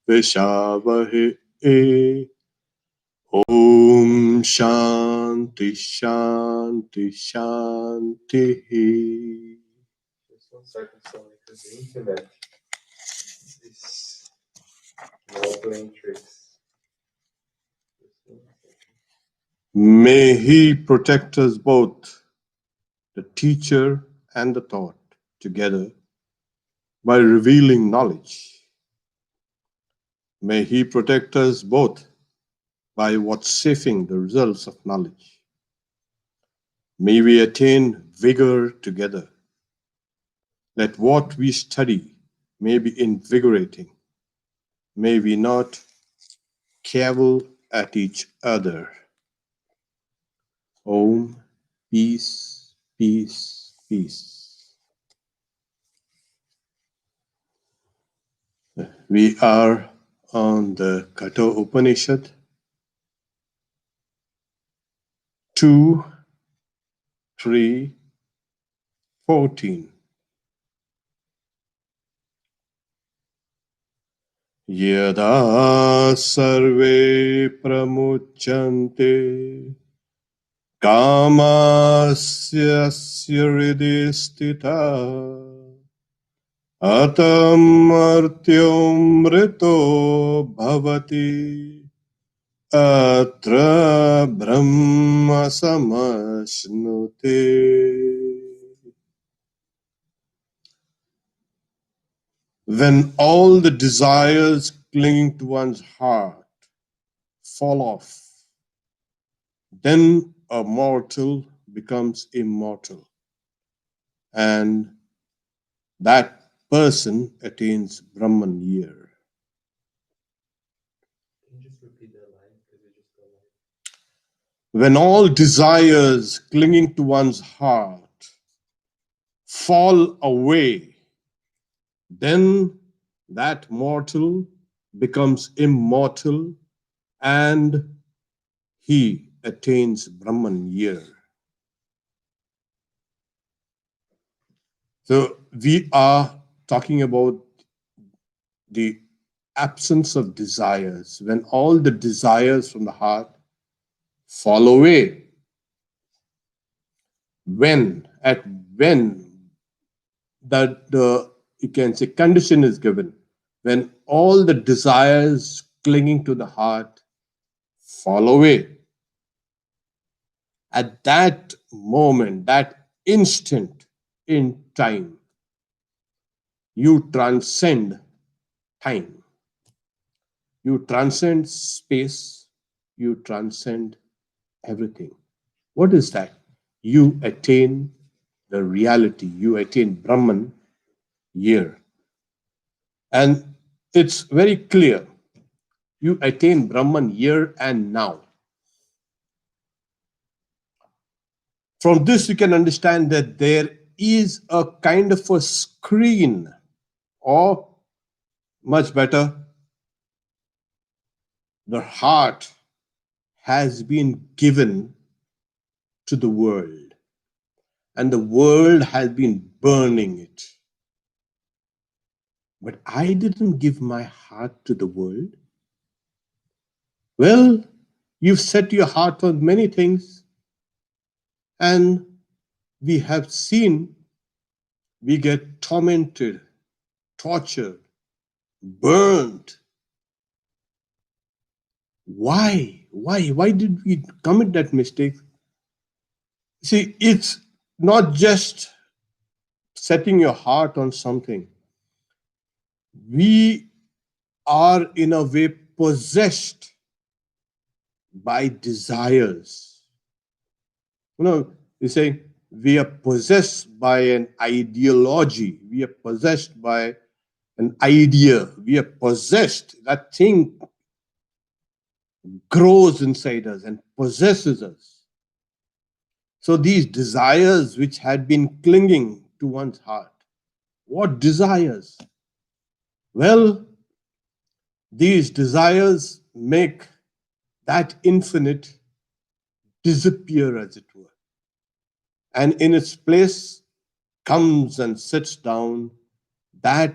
Vishavahe. Om Shanti Shanti Shanti. Just 1 second, sorry, because the internet is now playing tricks. Just 1 second. May He protect us both, the teacher and the taught, together by revealing knowledge. May He protect us both by vouchsafing the results of knowledge. May we attain vigor together. Let what we study may be invigorating. May we not cavil at each other. Om, peace, peace, peace. We are on the Katha Upanishad 2, 3, 14. Yada sarve pramuchante kamasya hridhi sthita atam artyomrito bhavati atra brahma samashnute. When all the desires clinging to one's heart fall off, then a mortal becomes immortal, and that person attains Brahman year. Can you just repeat that line? Because it just got like. When all desires clinging to one's heart fall away, then that mortal becomes immortal and he attains Brahman year. So we are talking about the absence of desires. When all the desires from the heart fall away, when that you can say condition is given, when all the desires clinging to the heart fall away, at that moment, that instant in time, you transcend time, you transcend space, you transcend everything. What is that? You attain the reality, you attain Brahman year. And it's very clear. You attain Brahman here and now. From this, you can understand that there is a kind of a screen, or much better, the heart has been given to the world, and the world has been burning it. But I didn't give my heart to the world. Well, you've set your heart on many things, and we have seen we get tormented, tortured, burned. Why? Why did we commit that mistake? See, it's not just setting your heart on something. We are in a way possessed by desires. You say we are possessed by an ideology. We are possessed by an idea. We are possessed. That thing grows inside us and possesses us. So these desires which had been clinging to one's heart, what desires? Well, these desires make that infinite disappear, as it were. And in its place comes and sits down that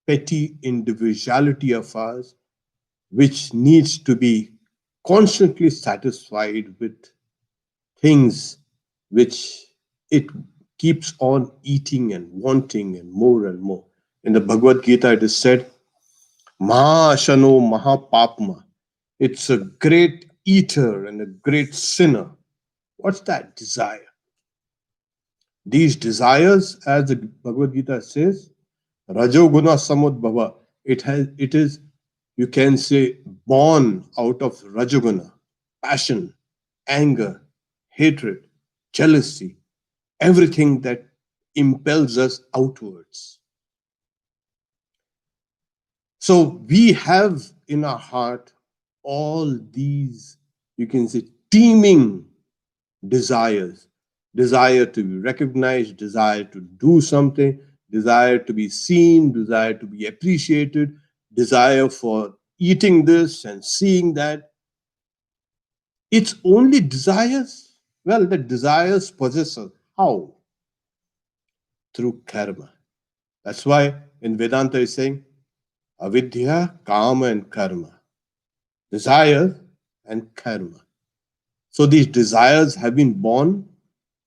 petty individuality of ours, which needs to be constantly satisfied with things which it keeps on eating and wanting and more and more. In the Bhagavad Gita, it is said, Mahashano Mahapapma. It's a great eater and a great sinner. What's that? Desire. These desires, as the Bhagavad Gita says, Rajoguna Samudbhava. It is, you can say, born out of Rajoguna, passion, anger, hatred, jealousy, everything that impels us outwards. So we have in our heart all these, you can say, teeming desires. Desire to be recognized, desire to do something, desire to be seen, desire to be appreciated, desire for eating this and seeing that. It's only desires. Well, the desires possess us. How? Through karma. That's why in Vedanta is saying avidya, kama, and karma. Desire and karma. So these desires have been born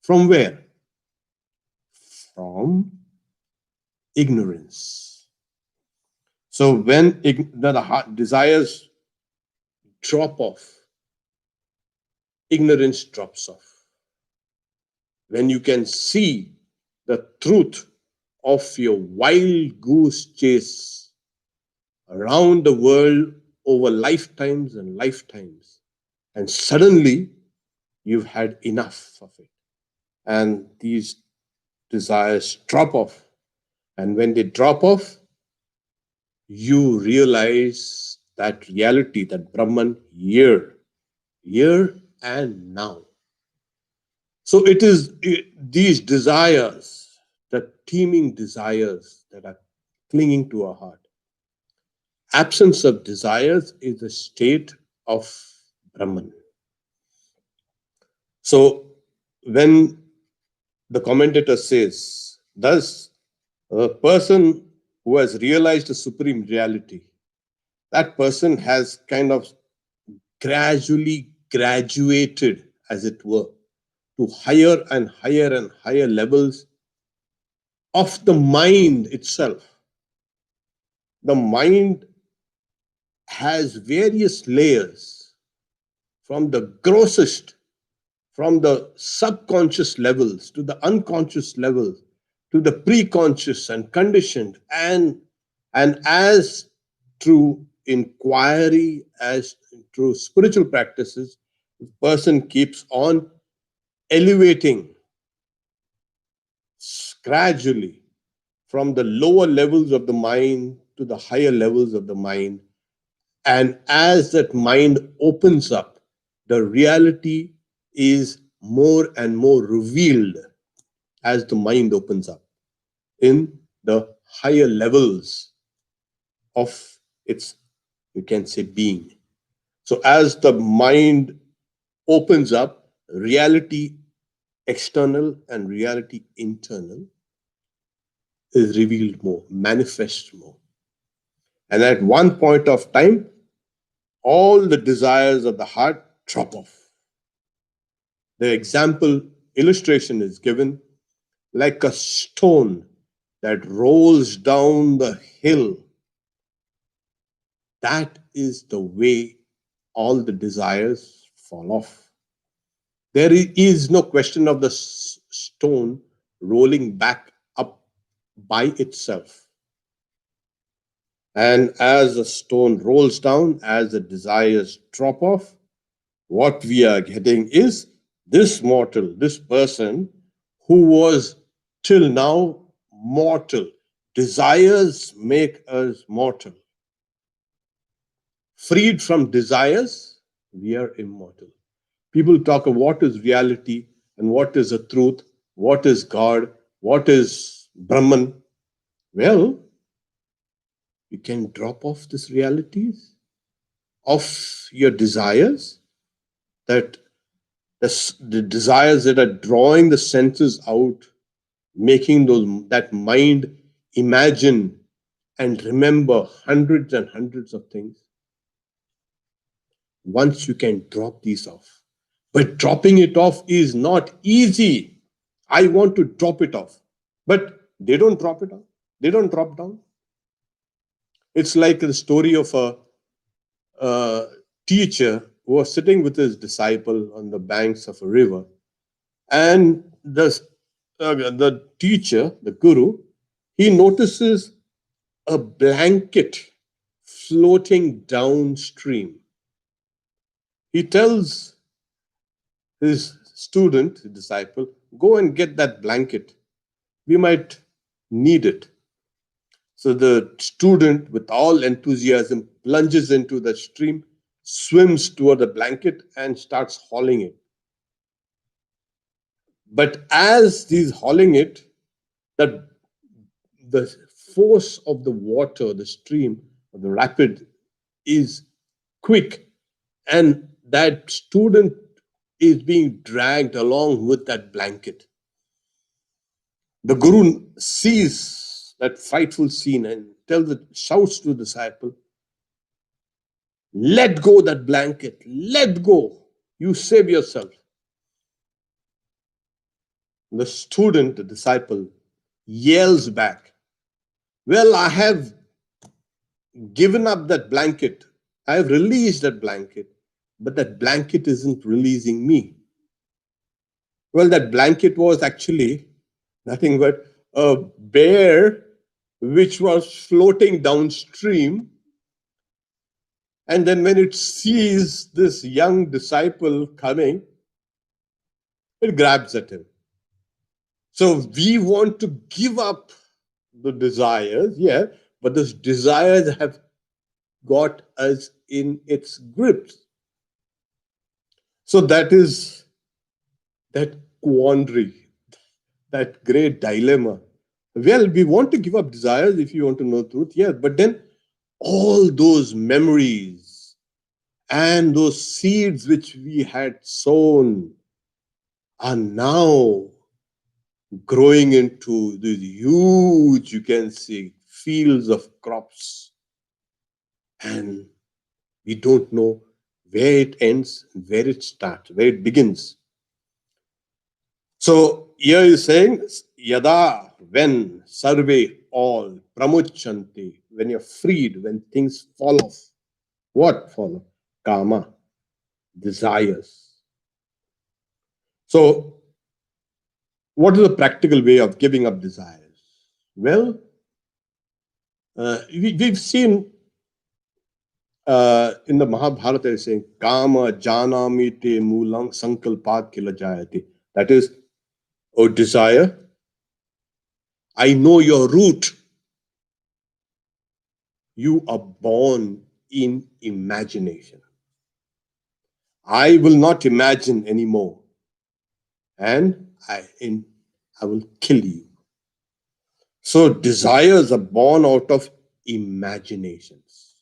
from where? From ignorance. So when the desires drop off, ignorance drops off. When you can see the truth of your wild goose chase around the world over lifetimes and lifetimes, and suddenly you've had enough of it, and these desires drop off. And when they drop off, you realize that reality, that Brahman, here and now. So it is these desires, the teeming desires that are clinging to our heart. Absence of desires is a state of Brahman. So when the commentator says, thus, a person who has realized the supreme reality, that person has kind of gradually graduated, as it were, to higher and higher and higher levels of the mind itself. The mind has various layers, from the grossest, from the subconscious levels to the unconscious levels to the pre-conscious and conditioned, and as through inquiry, as through spiritual practices, the person keeps on elevating gradually from the lower levels of the mind to the higher levels of the mind. And as that mind opens up, the reality is more and more revealed as the mind opens up in the higher levels of its, you can say, being. So as the mind opens up, reality external and reality internal is revealed more, manifests more. And at one point of time, all the desires of the heart drop off. The example illustration is given like a stone that rolls down the hill. That is the way all the desires fall off. There is no question of the stone rolling back up by itself. And as the stone rolls down, as the desires drop off, what we are getting is this mortal, this person who was till now mortal. Desires make us mortal. Freed from desires, we are immortal. People talk of what is reality and what is the truth, what is God, what is Brahman. Well, you can drop off these realities of your desires, that the desires that are drawing the senses out, making that mind imagine and remember hundreds and hundreds of things, once you can drop these off. But dropping it off is not easy. I want to drop it off. But they don't drop it off. They don't drop down. It's like the story of a teacher who was sitting with his disciple on the banks of a river. And the teacher, the guru, he notices a blanket floating downstream. He tells his student, his disciple, go and get that blanket. We might need it. So the student, with all enthusiasm, plunges into the stream, swims toward the blanket, and starts hauling it. But as he's hauling it, the, the force of the water, the stream, the rapid is quick, and that student is being dragged along with that blanket. The guru sees that frightful scene and shouts to the disciple, let go that blanket, let go, you save yourself. The student, the disciple, yells back, well, I have given up that blanket, I have released that blanket, but that blanket isn't releasing me. Well, that blanket was actually nothing but a bear which was floating downstream. And then when it sees this young disciple coming, it grabs at him. So we want to give up the desires, yeah, but those desires have got us in its grips. So that is that quandary, that great dilemma. Well, we want to give up desires if you want to know truth, yes, but then all those memories and those seeds which we had sown are now growing into these huge, you can see, fields of crops. And we don't know where it ends, where it starts, where it begins. So here is saying, yada, when, sarve, all, pramuchanti, when you're freed, when things fall off. What fall off? Kama, desires. So what is the practical way of giving up desires? Well, we've seen in the Mahabharata is saying, Kama janami te mulang sankalpat kilajayati. That is, oh desire, I know your root. You are born in imagination. I will not imagine anymore. And I will kill you. So desires are born out of imaginations.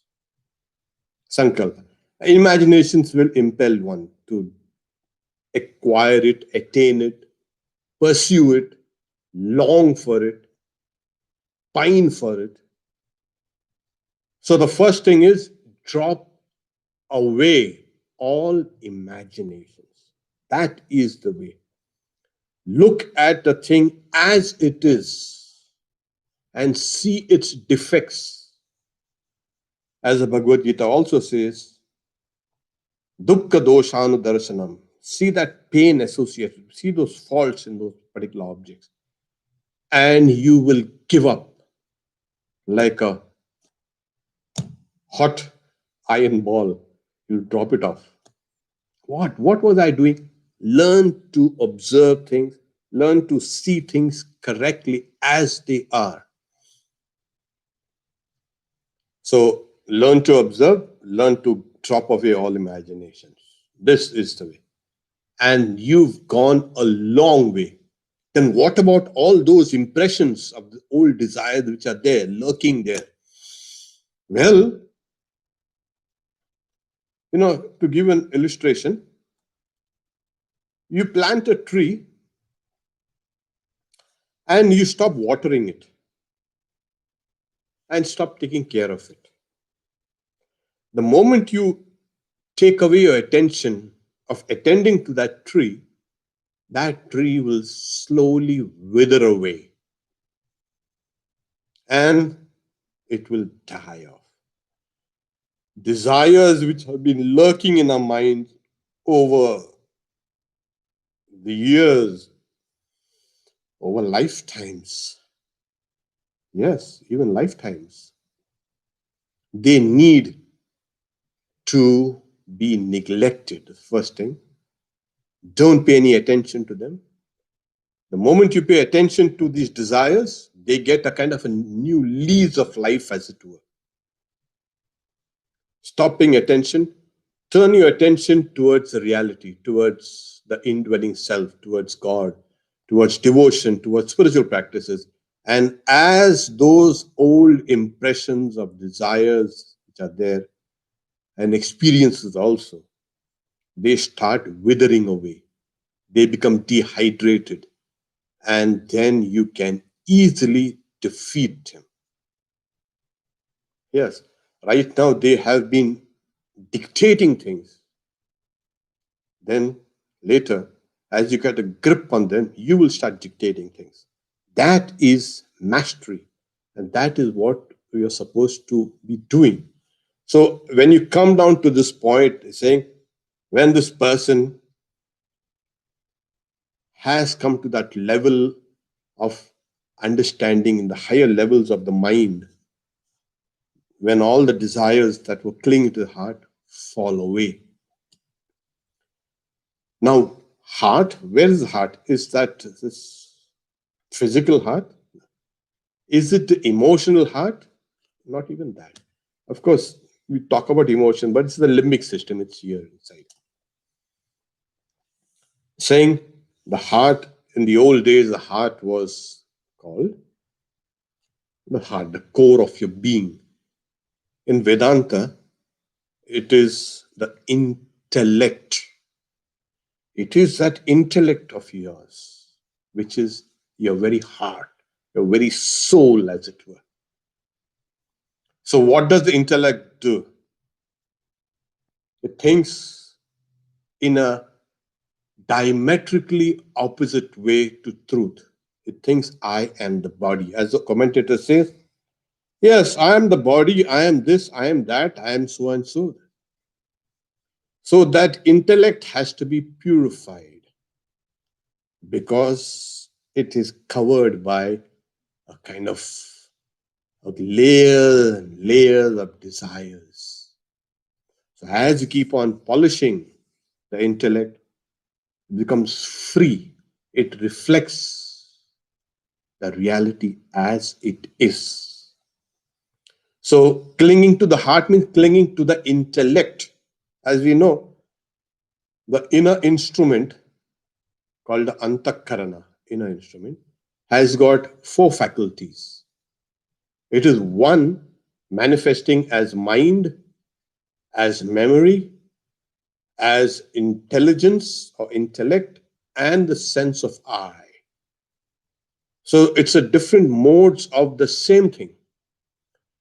Sankalpa. Imaginations will impel one to acquire it, attain it, pursue it, long for it, pine for it. So the first thing is drop away all imaginations. That is the way. Look at the thing as it is and see its defects. As the Bhagavad Gita also says, dukkha doshanu darshanam. See that pain associated, see those faults in those particular objects. And you will give up like a hot iron ball. You drop it off. What was I doing? Learn to observe things, learn to see things correctly as they are. So learn to observe, learn to drop away all imaginations. This is the way. And you've gone a long way. Then what about all those impressions of the old desires which are there, lurking there? Well, to give an illustration, you plant a tree and you stop watering it. and stop taking care of it. The moment you take away your attention of attending to that tree will slowly wither away and it will die off. Desires which have been lurking in our minds over the years, over lifetimes, yes, even lifetimes, they need to be neglected. First thing, don't pay any attention to them. The moment you pay attention to these desires, they get a kind of a new lease of life, as it were. Stop paying attention, turn your attention towards the reality, towards the indwelling self, towards God, towards devotion, towards spiritual practices. And as those old impressions of desires which are there and experiences also, they start withering away, they become dehydrated, and then you can easily defeat him. Yes, right now they have been dictating things. Then later, as you get a grip on them, you will start dictating things. That is mastery, and that is what we are supposed to be doing. So when you come down to this point, saying, when this person has come to that level of understanding in the higher levels of the mind, when all the desires that were clinging to the heart fall away. Now, heart, where is the heart? Is that this physical heart? Is it the emotional heart? Not even that. Of course, we talk about emotion, but it's the limbic system, it's here inside. Saying the heart, in the old days, the heart was called the heart, the core of your being. In Vedanta, it is the intellect. It is that intellect of yours, which is your very heart, your very soul, as it were. So, what does the intellect do? It thinks in a diametrically opposite way to truth. It thinks, I am the body. As the commentator says, yes, I am the body, I am this, I am that, I am so and so. So that intellect has to be purified because it is covered by a kind of layers and layers of desires. So as you keep on polishing the intellect, it becomes free. It reflects the reality as it is. So clinging to the heart means clinging to the intellect. As we know, the inner instrument called the antakarana, inner instrument, has got four faculties. It is one manifesting as mind, as memory, as intelligence or intellect, and the sense of I. So it's a different modes of the same thing.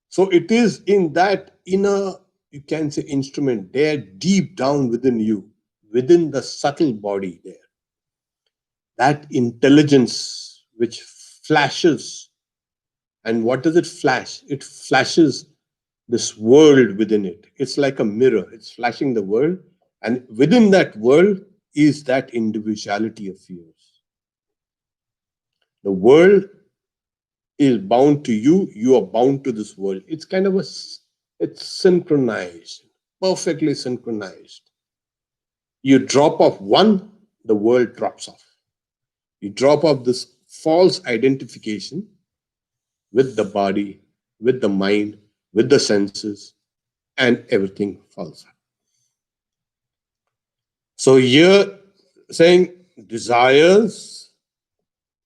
So it is in that inner, you can say, instrument there deep down within you, within the subtle body there. That intelligence which flashes. And what does it flash? It flashes this world within it. It's like a mirror, it's flashing the world. And within that world is that individuality of yours. The world is bound to you, you are bound to this world. It's kind of it's synchronized, perfectly synchronized. You drop off one, the world drops off. You drop off this false identification with the body, with the mind, with the senses, and everything falls out. So here saying desires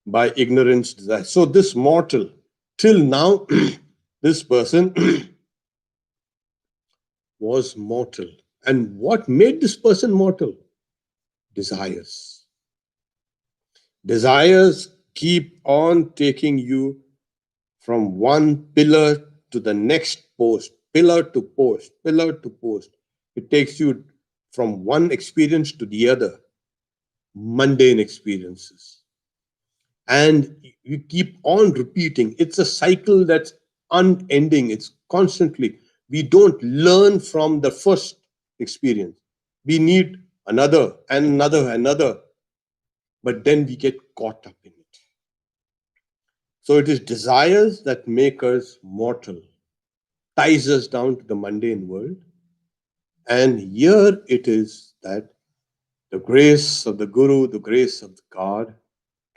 by ignorance desire. So this mortal, till now, this person was mortal. And what made this person mortal? Desires. Desires keep on taking you from one pillar to the next post, pillar to post, pillar to post. It takes you from one experience to the other, mundane experiences. And you keep on repeating. It's a cycle that's unending. It's constantly. We don't learn from the first experience. We need another and another, another, but then we get caught up in it. So it is desires that make us mortal, ties us down to the mundane world. And here it is that the grace of the Guru, the grace of God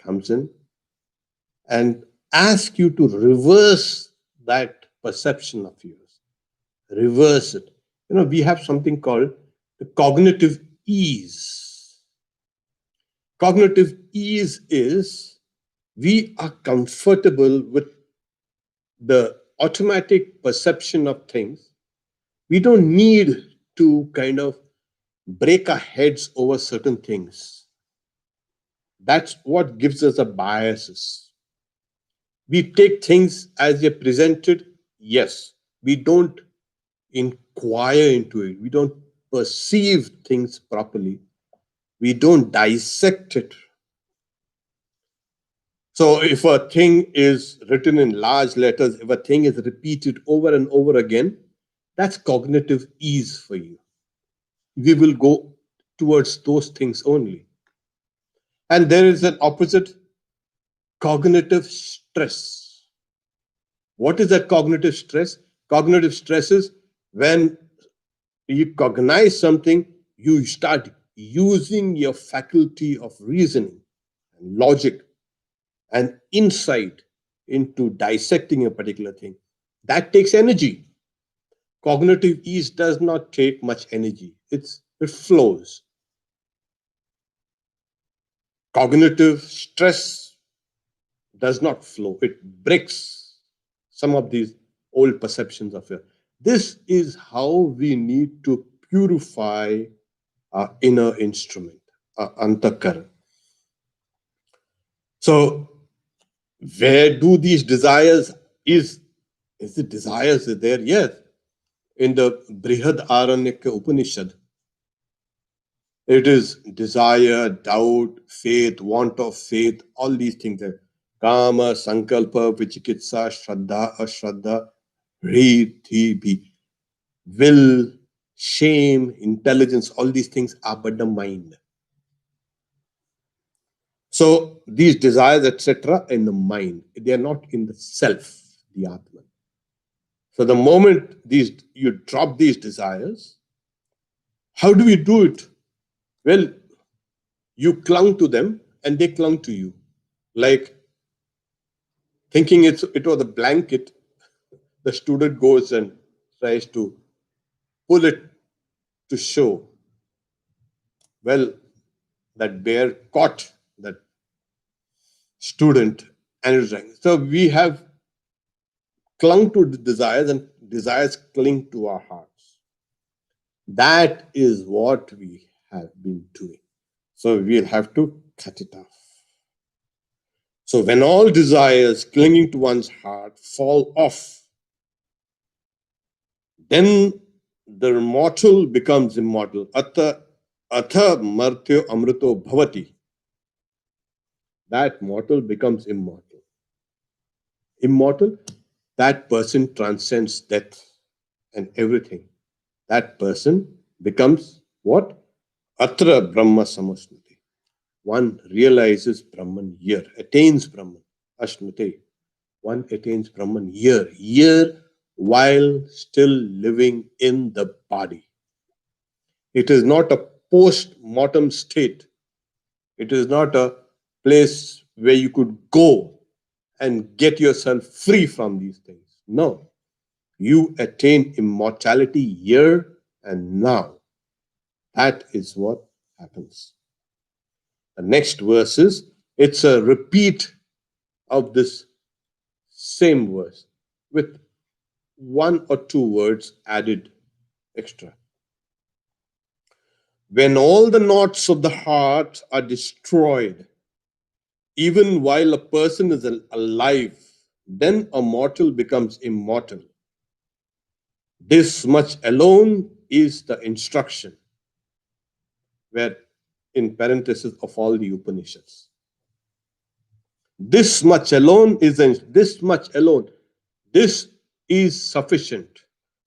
comes in and ask you to reverse that perception of yours. Reverse it. We have something called the cognitive ease. Cognitive ease is we are comfortable with the automatic perception of things. We don't need to kind of break our heads over certain things. That's what gives us a biases. We take things as they're presented, yes. We don't inquire into it. We don't perceive things properly. We don't dissect it. So if a thing is written in large letters, if a thing is repeated over and over again, that's cognitive ease for you. We will go towards those things only. And there is an opposite, cognitive stress. What is that cognitive stress? Cognitive stress is when you cognize something, you start using your faculty of reasoning and logic and insight into dissecting a particular thing. That takes energy. Cognitive ease does not take much energy. It flows. Cognitive stress does not flow. It breaks some of these old perceptions of it. This is how we need to purify our inner instrument, our antakara. So, where do these desires is the desires are there? Yes. In the Brihad Aranyaka Upanishad, it is desire, doubt, faith, want of faith, all these things there. Kama, Sankalpa, Vichikitsa, Shraddha, Ashraddha, Riti, Bhi. Will, shame, intelligence, all these things are but the mind. So these desires, etc., in the mind, they are not in the self, the Atman. So the moment you drop these desires, how do we do it? Well, you clung to them and they clung to you. Like thinking it was a blanket, the student goes and tries to pull it to show. Well, that bear caught that student and is like, so we have clung to the desires and desires cling to our hearts. That is what we have been doing. So we'll have to cut it off. So when all desires clinging to one's heart fall off, then the mortal becomes immortal. Atha martyo amrito bhavati. That mortal becomes immortal. Immortal, that person transcends death and everything. That person becomes what? Atra Brahma Samasmriti. One realizes Brahman here, attains Brahman, Ashmati. One attains Brahman here while still living in the body. It is not a post-mortem state. It is not a place where you could go and get yourself free from these things. No. You attain immortality here and now. That is what happens. The next verse is, it's a repeat of this same verse with one or two words added extra. When all the knots of the heart are destroyed, even while a person is alive, then a mortal becomes immortal. This much alone is the instruction, where in parenthesis of all the Upanishads. This much alone this much alone. This is sufficient.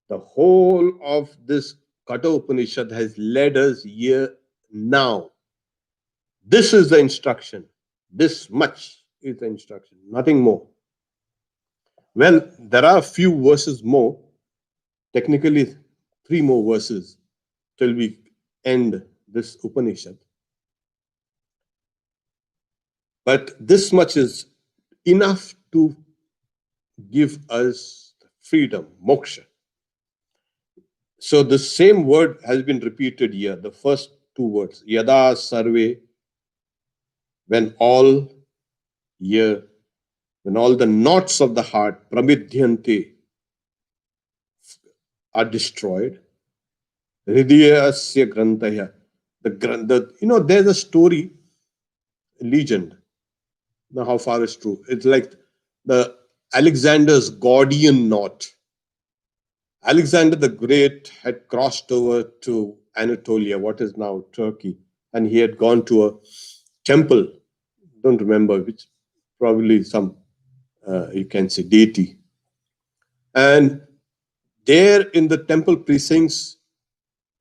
The whole of this Katha Upanishad has led us here now. This is the instruction. This much is the instruction, nothing more. Well, there are a few verses more, technically, three more verses till we end this Upanishad. But this much is enough to give us freedom, moksha. So the same word has been repeated here, the first two words, yada sarve, when all here, when all the knots of the heart, pramidhyante, are destroyed, hridayasya grantaya, there's a story, legend. Now, how far is true? It's like the Alexander's Gordian knot. Alexander the Great had crossed over to Anatolia, what is now Turkey, and he had gone to a temple, don't remember which, probably some, you can say, deity. And there in the temple precincts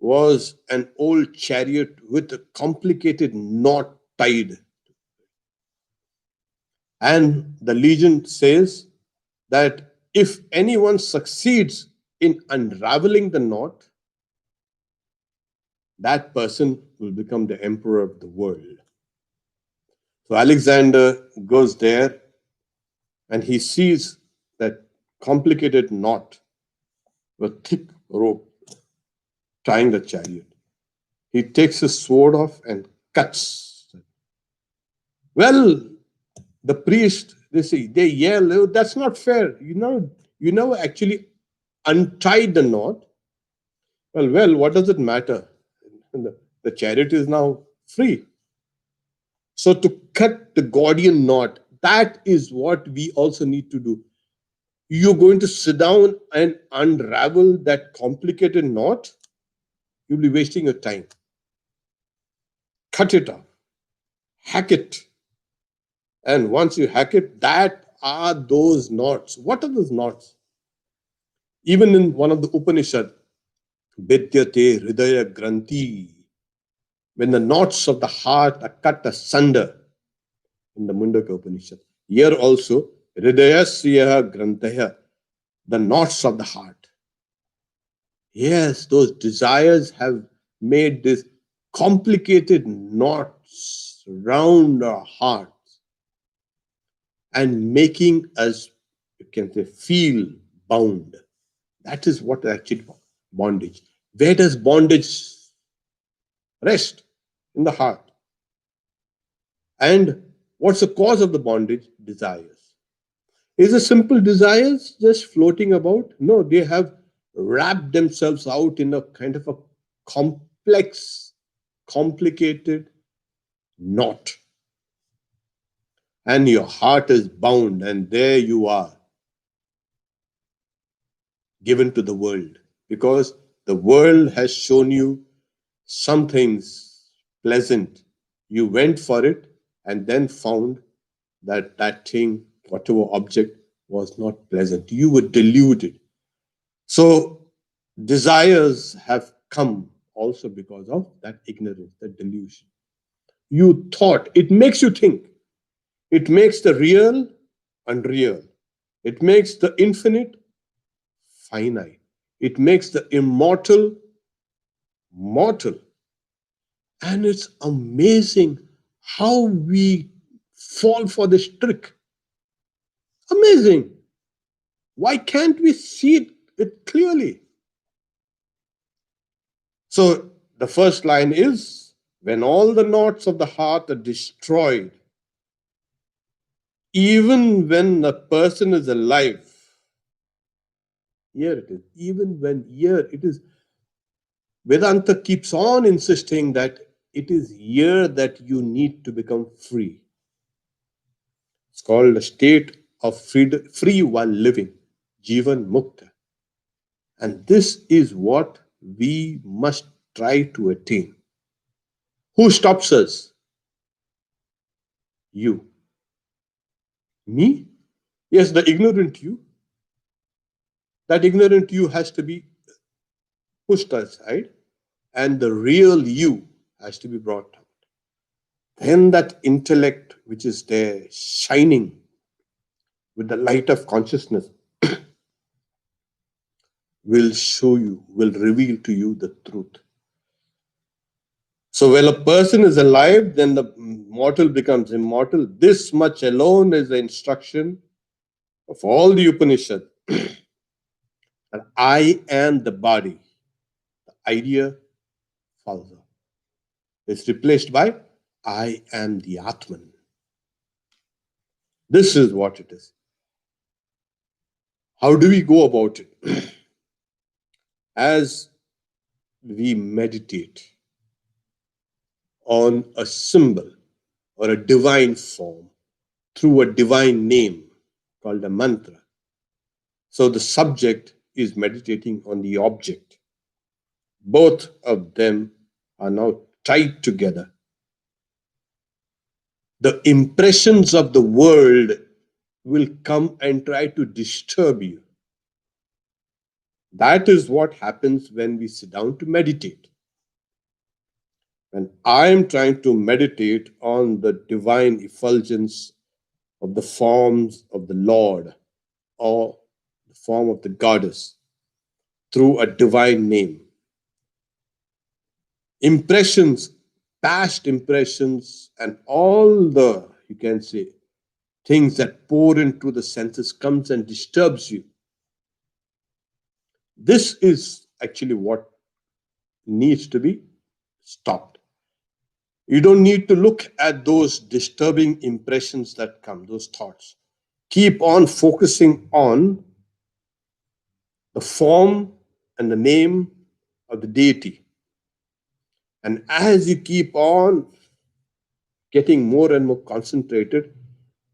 was an old chariot with a complicated knot tied. And the legend says that if anyone succeeds in unraveling the knot, that person will become the emperor of the world. So Alexander goes there and he sees that complicated knot with thick rope tying the chariot. He takes his sword off and cuts. Well, the priest, they yell, "Oh, that's not fair. You never actually untied the knot." Well, what does it matter? The chariot is now free. So to cut the Gordian knot, that is what we also need to do. You're going to sit down and unravel that complicated knot, you'll be wasting your time. Cut it off, hack it. And once you hack it, that are those knots. What are those knots? Even in one of the Upanishad, Vidyate Hridaya Granthi, when the knots of the heart are cut asunder, in the Mundaka Upanishad. Here also, Hridayasya Grantaya, the knots of the heart. Yes, those desires have made these complicated knots around our hearts and making us, you can say, feel bound. That is what actually bondage. Where does bondage rest? In the heart. And what's the cause of the bondage? Desires. Is it simple desires just floating about? No, they have wrapped themselves out in a kind of a complex, complicated knot. And your heart is bound, and there you are, given to the world. Because the world has shown you some things pleasant. You went for it and then found that that thing, whatever object, was not pleasant. You were deluded. So desires have come also because of that ignorance, that delusion. You thought, it makes you think. It makes the real unreal. It makes the infinite finite. It makes the immortal mortal. And it's amazing how we fall for this trick. Amazing. Why can't we see it clearly? So the first line is, when all the knots of the heart are destroyed, even when a person is alive, here it is, even when here it is, Vedanta keeps on insisting that it is here that you need to become free. It's called a state of free while living, Jivan Mukta. And this is what we must try to attain. Who stops us? You. Me? Yes, the ignorant you. That ignorant you has to be pushed aside, and the real you has to be brought out. Then that intellect which is there, shining with the light of consciousness, will show you, will reveal to you the truth. So when a person is alive, then the mortal becomes immortal. This much alone is the instruction of all the Upanishads. And I am the body. The idea falls off. It's replaced by I am the Atman. This is what it is. How do we go about it? As we meditate on a symbol or a divine form through a divine name called a mantra. So the subject is meditating on the object. Both of them are now tied together. The impressions of the world will come and try to disturb you. That is what happens when we sit down to meditate. When I am trying to meditate on the divine effulgence of the forms of the Lord or the form of the goddess through a divine name, impressions, past impressions, and all the, you can say, things that pour into the senses comes and disturbs you. This is actually what needs to be stopped. You don't need to look at those disturbing impressions that come, those thoughts. Keep on focusing on the form and the name of the deity. And as you keep on getting more and more concentrated,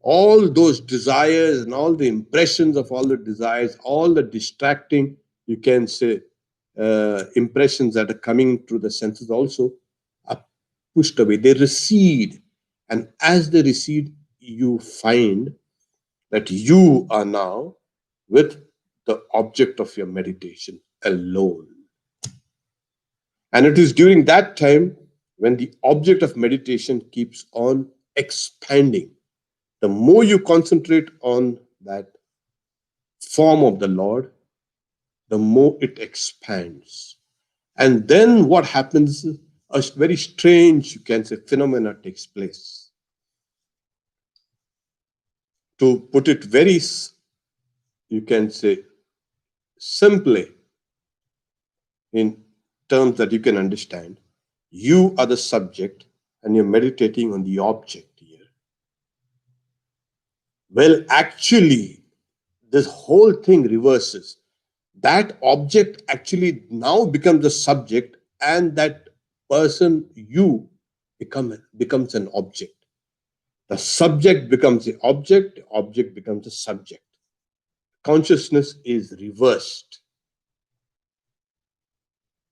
all those desires and all the impressions of all the desires, all the distracting, you can say, impressions that are coming through the senses also are pushed away. They recede. And as they recede, you find that you are now with the object of your meditation alone. And it is during that time when the object of meditation keeps on expanding. The more you concentrate on that form of the Lord, the more it expands. And then what happens? A very strange, you can say, phenomena takes place. To put it very, you can say, simply, in terms that you can understand, you are the subject and you're meditating on the object here. Well, actually, this whole thing reverses. That object actually now becomes the subject, and that person, you, becomes an object. The subject becomes the object becomes the subject. Consciousness is reversed.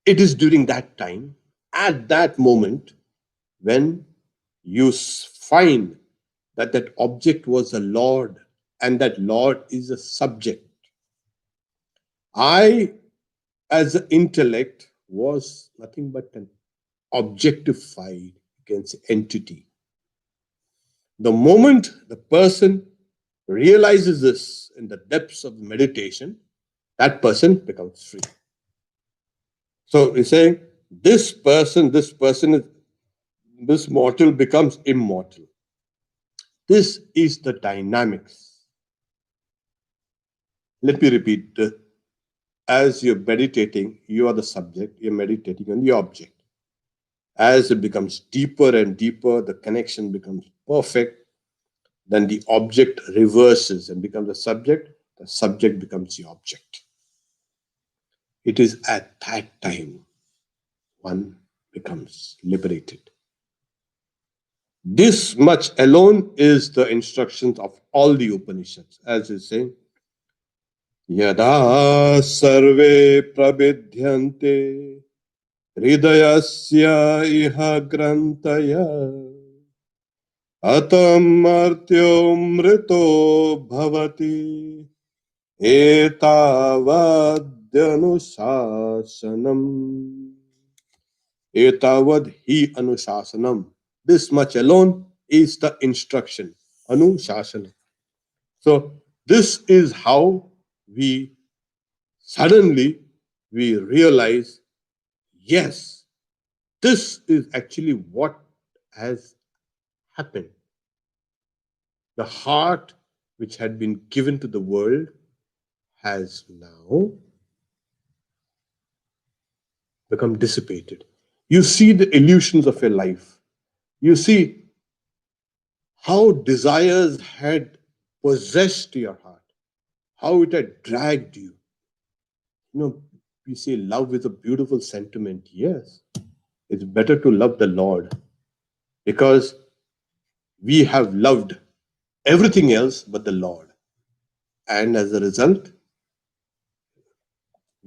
It is during that time, at that moment, when you find that that object was a Lord and that Lord is a subject. I, as an intellect, was nothing but an objectified, you can say, entity. The moment the person realizes this in the depths of meditation, that person becomes free. So he's saying this person is, this mortal becomes immortal. This is the dynamics. Let me repeat. As you're meditating, you are the subject, you're meditating on the object. As it becomes deeper and deeper, the connection becomes perfect, then the object reverses and becomes the subject becomes the object. It is at that time one becomes liberated. This much alone is the instructions of all the Upanishads, as is saying, Yada sarve prabidhyante hridayasya iha grantaya atam artyo mrito bhavati etavadyanusasanam. Etavad hi anusasanam. This much alone is the instruction. Anusasanam. So this is how we suddenly we realize, yes, this is actually what has happened. The heart which had been given to the world has now become dissipated. You see the illusions of your life. You see how desires had possessed your heart, how it had dragged you. You know, we say love is a beautiful sentiment. Yes, it's better to love the Lord because we have loved everything else but the Lord. And as a result,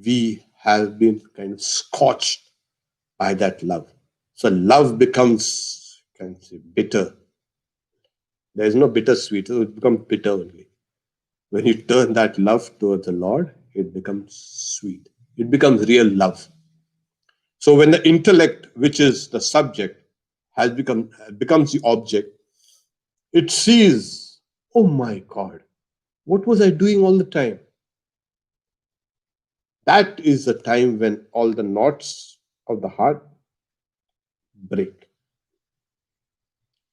we have been kind of scorched by that love. So love becomes kind of say, bitter. There is no bittersweet, so it becomes bitter only. When you turn that love towards the Lord, it becomes sweet. It becomes real love. So when the intellect, which is the subject, has become becomes the object, it sees, oh my God, what was I doing all the time? That is the time when all the knots of the heart break.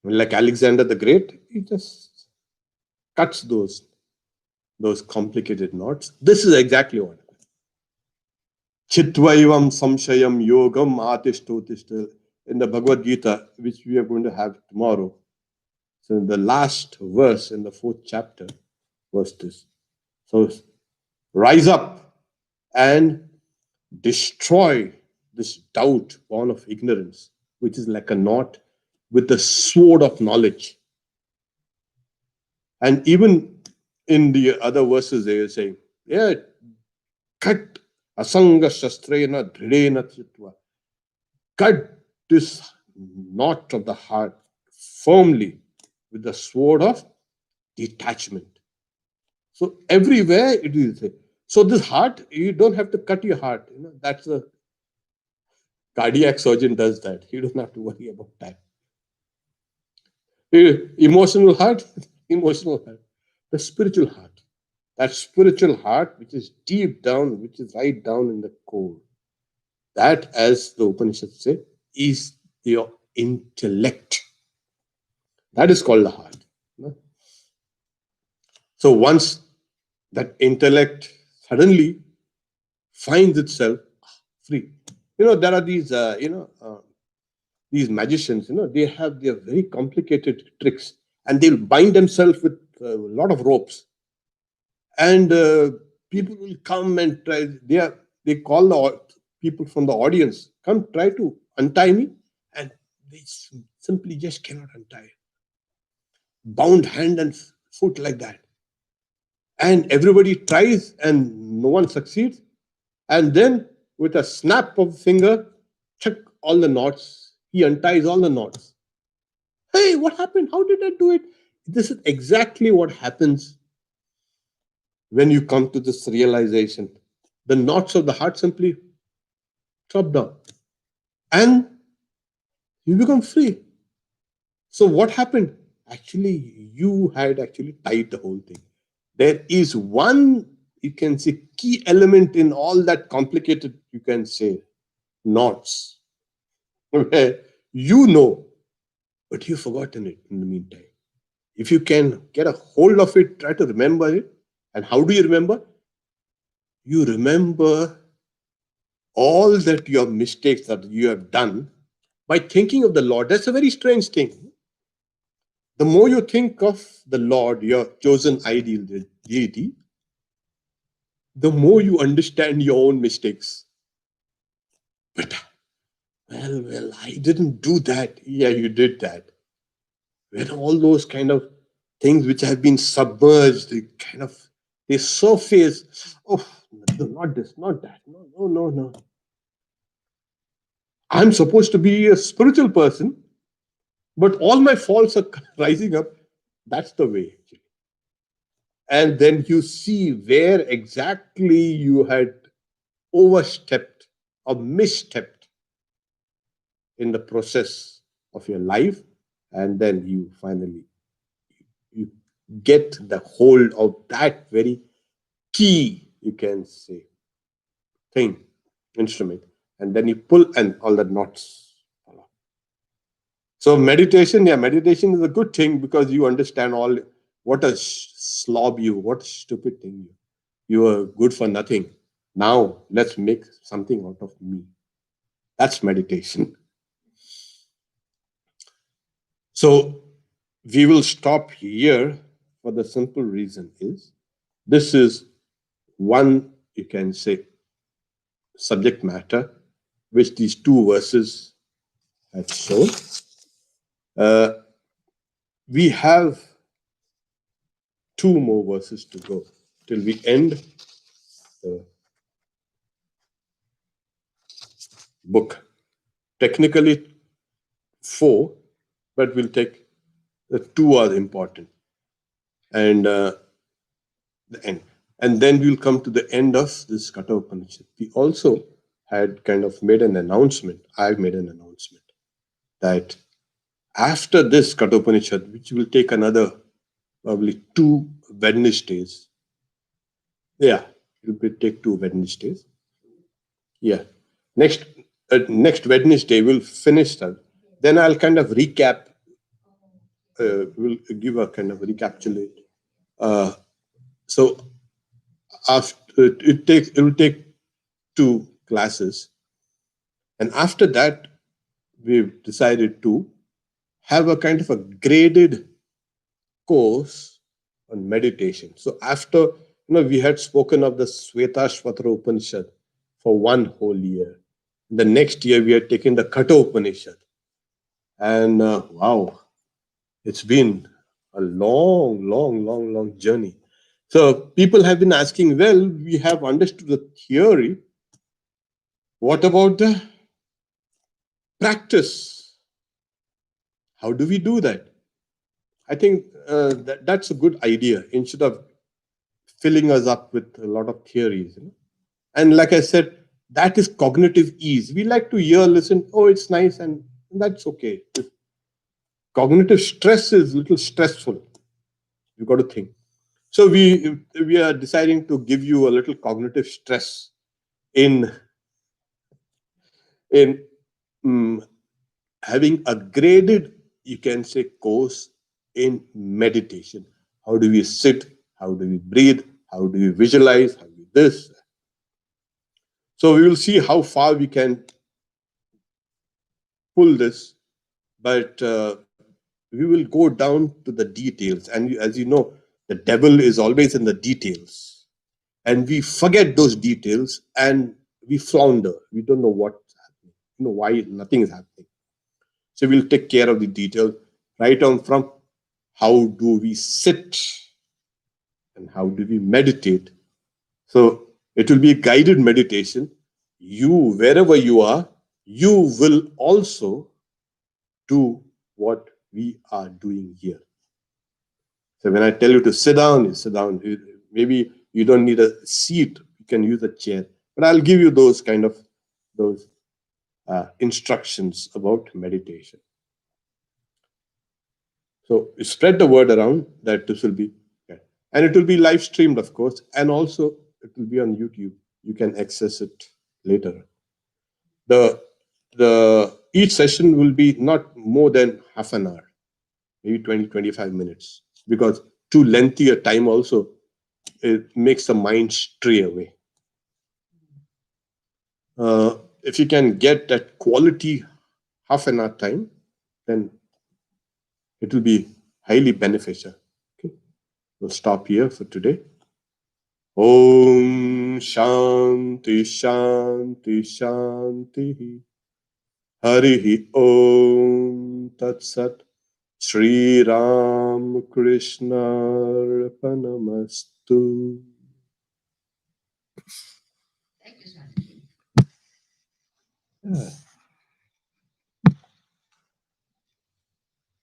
Like Alexander the Great, he just cuts those complicated knots. This is exactly what. Chitvaivam samshayam yogam atishtotishtha. In the Bhagavad Gita, which we are going to have tomorrow. So in the last verse in the 4th chapter was this. So rise up and destroy this doubt born of ignorance, which is like a knot, with the sword of knowledge. And even in the other verses, they are saying, yeah, cut asanga shastrena dridena chitva. Cut this knot of the heart firmly with the sword of detachment. So everywhere it is. So this heart, you don't have to cut your heart. You know, that's a cardiac surgeon does that. You don't have to worry about that. Emotional heart, emotional heart. The spiritual heart. That spiritual heart, which is deep down, which is right down in the core. That, as the Upanishads say, is your intellect. That is called the heart. So once that intellect suddenly finds itself free, there are these magicians. They have their very complicated tricks, and they'll bind themselves with a lot of ropes, and people will come and try. They call the people from the audience, come try to untie me, and they simply just cannot untie. Bound hand and foot like that, and everybody tries and no one succeeds, and then with a snap of the finger, check all the knots. He unties all the knots. Hey, what happened? How did I do it? This is exactly what happens when you come to this realization. The knots of the heart simply drop down and you become free. So, what happened? Actually, you had actually tied the whole thing. There is one, you can say, key element in all that complicated, you can say, knots, where you know, but you've forgotten it in the meantime. If you can get a hold of it, try to remember it. And how do you remember? You remember all that your mistakes that you have done by thinking of the Lord. That's a very strange thing. The more you think of the Lord, your chosen ideal deity, the more you understand your own mistakes. But, well, I didn't do that. Yeah, you did that. When all those kind of things which have been submerged, kind of The surface, oh, not this, not that. No, no, no, no. I'm supposed to be a spiritual person, but all my faults are rising up. That's the way. And then you see where exactly you had overstepped or misstepped in the process of your life, and then you finally you get the hold of that very key, you can say, thing, instrument, and then you pull and all the knots fall off. So meditation, yeah, meditation is a good thing because you understand all what a slob you, what a stupid thing you are good for nothing. Now let's make something out of me. That's meditation. So we will stop here for the simple reason is this is one, you can say, subject matter which these two verses have shown. Uh, we have two more verses to go till we end the book. Technically, four, but we'll take the two are important. And the end. And then we'll come to the end of this Katha Upanishad. We also had kind of made an announcement. I've made an announcement that after this Katha Upanishad, which will take another probably two Wednesdays. Yeah, it will take two Wednesdays. Yeah. Next next Wednesday we'll finish that. Then I'll kind of recap. We'll give a kind of recapitulate. So after it will take two classes, and after that we've decided to have a kind of a graded course on meditation. So after we had spoken of the Shvetashvatara Upanishad for one whole year. The next year we had taken the Katha Upanishad, and wow, it's been a long, long, long, long journey. So people have been asking, well, we have understood the theory. What about the practice? How do we do that? I think that's a good idea instead of filling us up with a lot of theories. And like I said, that is cognitive ease. We like to hear, listen, oh, it's nice, and that's okay. Cognitive stress is a little stressful. You've got to think. So we are deciding to give you a little cognitive stress in in mm, having a graded, you can say, course in meditation. How do we sit? How do we breathe? How do we visualize? How do we this? So we will see how far we can pull this, but we will go down to the details. And as you know, the devil is always in the details, and we forget those details and we flounder. We don't know what's happening, why nothing is happening. So we'll take care of the details right on from how do we sit and how do we meditate. So it will be a guided meditation. You, wherever you are, you will also do what we are doing here. So when I tell you to sit down, you sit down. Maybe you don't need a seat; you can use a chair. But I'll give you those kind of those instructions about meditation. So spread the word around that this will be, and it will be live streamed, of course, and also it will be on YouTube. You can access it later. The each session will be not more than half an hour, maybe 20-25 minutes, because too lengthy a time also it makes the mind stray away. If you can get that quality half an hour time, then it will be highly beneficial. Okay, we'll stop here for today. Om Shanti Shanti Shanti. Harihi Om Tat Sat. Sri Ram Krishna Arpanamastu. Thank you, Swati. Yeah.